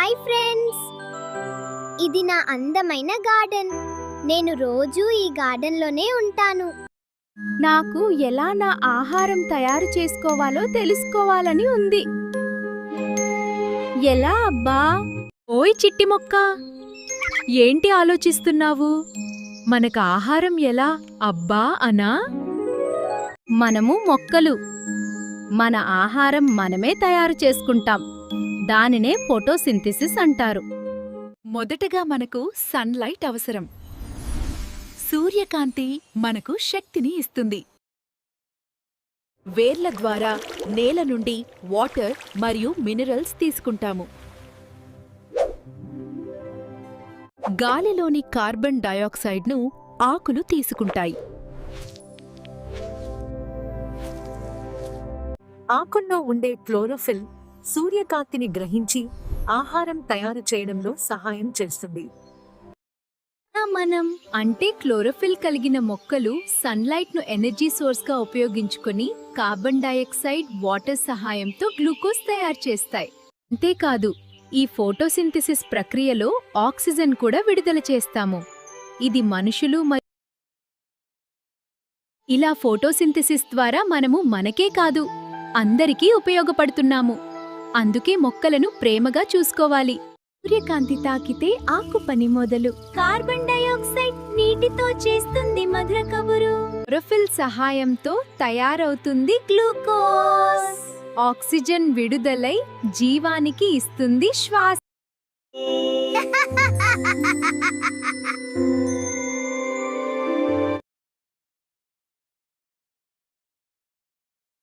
Hi friends, ఇది నా అందమైన గార్డెన్. నేను రోజూ ఈ గార్డెన్లోనే ఉంటాను. నాకు ఎలా నా ఆహారం తయారు చేసుకోవాలో తెలుసుకోవాలని ఉంది. ఎలా అబ్బా? ఓయ్ చిట్టి మొక్క, ఏంటి ఆలోచిస్తున్నావు? మనకు ఆహారం ఎలా అబ్బా అనా? మనము మొక్కలు, మన ఆహారం మనమే తయారు చేసుకుంటాం. దానినే ఫోటోసింథసిస్ అంటారు. మొదటగా మనకు సన్లైట్ అవసరం. సూర్యకాంతి మనకు శక్తిని ఇస్తుంది. వేర్ల ద్వారా నేల నుండి వాటర్ మరియు మినరల్స్ తీసుకుంటాము. గాలిలోని కార్బన్ డయాక్సైడ్ను ఆకులు తీసుకుంటాయి. ఆకుల్లో ఉండే క్లోరోఫిల్ సూర్యకాంతిని గ్రహించి ఆహారం తయారు చేయడంలో సహాయం చేస్తుంది. మనం అంటే క్లోరోఫిల్ కలిగిన మొక్కలు సన్లైట్ ను ఎనర్జీ సోర్స్ గా ఉపయోగించుకొని కార్బన్ డయాక్సైడ్, వాటర్ సహాయంతో గ్లూకోజ్ తయారు చేస్తాయి. అంతేకాదు, ఈ ఫోటోసింథసిస్ ప్రక్రియలో ఆక్సిజన్ కూడా విడుదల చేస్తాము. ఇది మనుషులు ఇలా ఫోటోసింథసిస్ ద్వారా మనము మనకే కాదు, అందరికీ ఉపయోగపడుతున్నాము. అందుకే మొక్కలను ప్రేమగా చూసుకోవాలి. సూర్యకాంతి తాకితే ఆకు పని మొదలు. కార్బన్ డయాక్సైడ్ నీటితో చేస్తుంది మధుర కబురు. క్లోరోఫిల్ సహాయంతో తయారవుతుంది గ్లూకోజ్. ఆక్సిజన్ విడుదలై జీవానికి ఇస్తుంది శ్వాస.